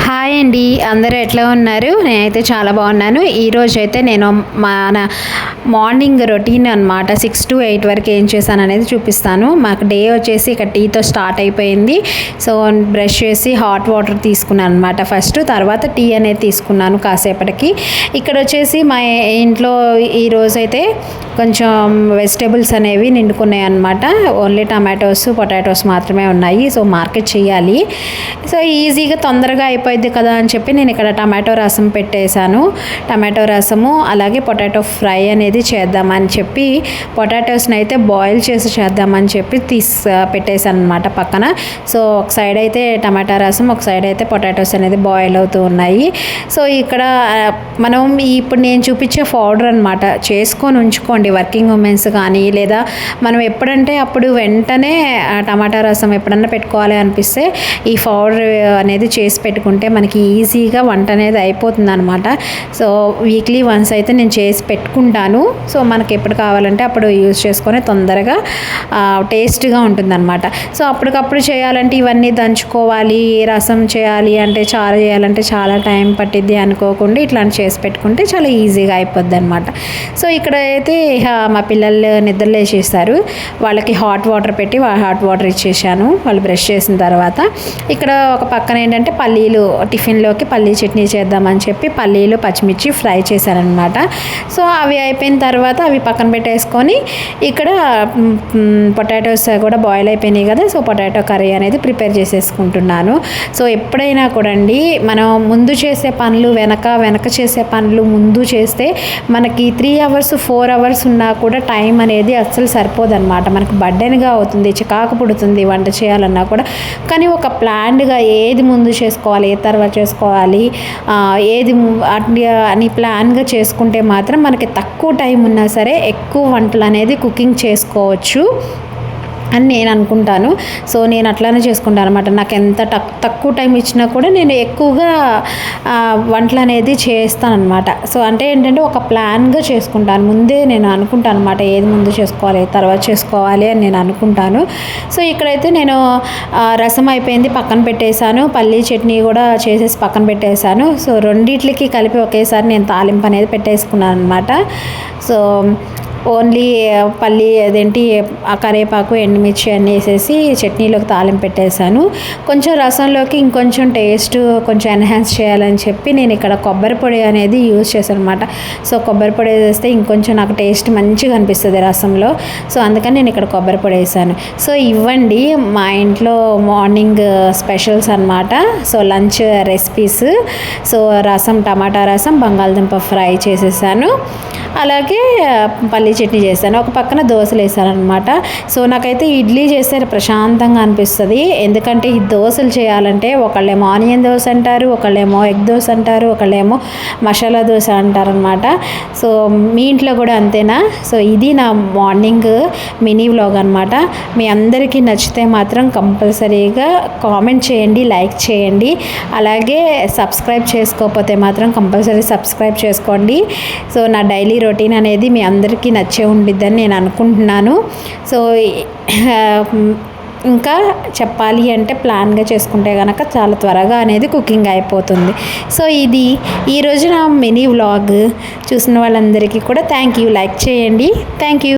Hi అండి, అందరూ ఎట్లా ఉన్నారు? నేనైతే చాలా బాగున్నాను. ఈరోజు అయితే నేను మన మార్నింగ్ రొటీన్ అనమాట 6 to 8 వరకు ఏం చేశాను అనేది చూపిస్తాను. మాకు డే వచ్చేసి ఇక టీతో స్టార్ట్ అయిపోయింది. సో బ్రష్ చేసి హాట్ వాటర్ తీసుకున్నాను అనమాట ఫస్ట్, తర్వాత టీ అనేది తీసుకున్నాను కాసేపటికి. ఇక్కడ వచ్చేసి మా ఇంట్లో ఈరోజు అయితే కొంచెం వెజిటేబుల్స్ అనేవి నిండుకున్నాయి అనమాట. ఓన్లీ టమాటోస్ పొటాటోస్ మాత్రమే ఉన్నాయి. సో మార్కెట్ చేయాలి. సో ఈజీగా తొందరగా అయిపోయింది కదా అని చెప్పి నేను ఇక్కడ టమాటో రసం పెట్టేశాను. టమాటో రసము అలాగే పొటాటో ఫ్రై అనేది చేద్దామని చెప్పి పొటాటోస్ని అయితే బాయిల్ చేసి చేద్దామని చెప్పి పెట్టేశాను అనమాట పక్కన. సో ఒక సైడ్ అయితే టమాటా రసం, ఒక సైడ్ అయితే పొటాటోస్ అనేది బాయిల్ అవుతూ ఉన్నాయి. సో ఇక్కడ మనం ఇప్పుడు నేను చూపించే పౌడర్ అనమాట చేసుకొని ఉంచుకోండి వర్కింగ్ ఉమెన్స్ కానీ, లేదా మనం ఎప్పుడంటే అప్పుడు వెంటనే టమాటా రసం ఎప్పుడన్నా పెట్టుకోవాలి అనిపిస్తే ఈ పౌడర్ అనేది చేసి పెట్టుకుంటే మనకి ఈజీగా వంట అనేది అయిపోతుంది అనమాట. సో వీక్లీ వన్స్ అయితే నేను చేసి పెట్టుకుంటాను. సో మనకి ఎప్పుడు కావాలంటే అప్పుడు యూజ్ చేసుకొని తొందరగా టేస్ట్గా ఉంటుందన్నమాట. సో అప్పటికప్పుడు చేయాలంటే ఇవన్నీ దంచుకోవాలి, రసం చేయాలి అంటే, చారు చేయాలంటే చాలా టైం పట్టిద్ది అనుకోకుండా ఇట్లాంటి చేసి పెట్టుకుంటే చాలా ఈజీగా అయిపోద్ది అనమాట. సో ఇక్కడ అయితే మా పిల్లలు నిద్రలేసేస్తారు. వాళ్ళకి హాట్ వాటర్ పెట్టి హాట్ వాటర్ ఇచ్చేసాను వాళ్ళు బ్రష్ చేసిన తర్వాత. ఇక్కడ ఒక పక్కన ఏంటంటే పల్లీలు, టిఫిన్లోకి పల్లీ చట్నీ చేద్దామని చెప్పి పల్లీలు పచ్చిమిర్చి ఫ్రై చేశానమాట. సో అవి అయిపోయిన తర్వాత అవి పక్కన పెట్టేసుకొని ఇక్కడ పొటాటోస్ కూడా బాయిల్ అయిపోయినాయి కదా. సో పొటాటో కర్రీ అనేది ప్రిపేర్ చేసేసుకుంటున్నాను. సో ఎప్పుడైనా కూడా అండి మనం ముందు చేసే పనులు వెనక చేసే పనులు ముందు చేస్తే మనకి 3 hours 4 hours ఉన్నా కూడా టైం అనేది అస్సలు సరిపోదన్నమాట. మనకు బర్డెన్గా అవుతుంది, చికాకు పుడుతుంది వంట చేయాలన్నా కూడా. కానీ ఒక ప్లాన్డ్గా ఏది ముందు చేసుకోవాలి, ఏ తర్వాత చేసుకోవాలి, ఏది అని ప్లాన్గా చేసుకుంటే మాత్రం మనకి తక్కువ టైం ఉన్నా సరే ఎక్కువ వంటలు అనేది కుకింగ్ చేసుకోవచ్చు అని నేను అనుకుంటాను. సో నేను అట్లానే చేసుకుంటాను అనమాట. నాకు ఎంత తక్కువ టైం ఇచ్చినా కూడా నేను ఎక్కువగా వంటలు అనేది చేస్తానన్నమాట. సో అంటే ఏంటంటే ఒక ప్లాన్గా చేసుకుంటాను. ముందే నేను అనుకుంటాను అనమాట ఏది ముందు చేసుకోవాలి, తర్వాత చేసుకోవాలి అని నేను అనుకుంటాను. సో ఇక్కడైతే నేను రసం అయిపోయింది, పక్కన పెట్టేశాను. పల్లీ చట్నీ కూడా చేసేసి పక్కన పెట్టేశాను. సో రెండిట్లకి కలిపి ఒకేసారి నేను తాలింపు అనేది పెట్టేసుకున్నాను అనమాట. సో ఓన్లీ అదేంటి కరివేపాకు, ఎండుమిర్చి అన్నీ వేసేసి చట్నీలోకి తాలింపు పెట్టేశాను. కొంచెం రసంలోకి ఇంకొంచెం టేస్ట్ కొంచెం ఎన్హాన్స్ చేయాలని చెప్పి నేను ఇక్కడ కొబ్బరి పొడి అనేది యూజ్ చేశాను అనమాట. సో కొబ్బరి పొడి వేస్తే ఇంకొంచెం నాకు టేస్ట్ మంచిగా అనిపిస్తుంది రసంలో. సో అందుకని నేను ఇక్కడ కొబ్బరి పొడి వేసాను. సో ఇవ్వండి మా ఇంట్లో మార్నింగ్ స్పెషల్స్ అనమాట. So lunch recipes. సో రసం, టమాటా రసం, బంగాళదుంప ఫ్రై చేసేసాను, అలాగే పల్లీ చట్నీ చేశాను. ఒక పక్కన దోశలు వేసాను అనమాట. సో నాకైతే ఇడ్లీ చేస్తే ప్రశాంతంగా అనిపిస్తుంది. ఎందుకంటే ఈ దోశలు చేయాలంటే ఒకళ్ళేమో ఆనియన్ దోశ అంటారు, ఒకళ్ళేమో ఎగ్ దోశ అంటారు, ఒకళ్ళేమో మసాలా దోశ అంటారనమాట. సో మీ ఇంట్లో కూడా అంతేనా? సో ఇది నా మార్నింగ్ మినీ వ్లాగ్ అనమాట. మీ అందరికీ నచ్చితే మాత్రం కంపల్సరీగా కామెంట్ చేయండి, లైక్ చేయండి, అలాగే సబ్స్క్రైబ్ చేసుకోకపోతే మాత్రం కంపల్సరీ సబ్స్క్రైబ్ చేసుకోండి. సో నా డైలీ రొటీన్ అనేది మీ అందరికీ నచ్చే ఉండిద్దని నేను అనుకుంటున్నాను. సో ఇంకా చెప్పాలి అంటే ప్లాన్గా చేసుకుంటే కనుక చాలా త్వరగా అనేది కుకింగ్ అయిపోతుంది. సో ఇది ఈరోజు నా మినీ వ్లాగ్. చూసిన వాళ్ళందరికీ కూడా థ్యాంక్ యూ. లైక్ చేయండి. Thank you.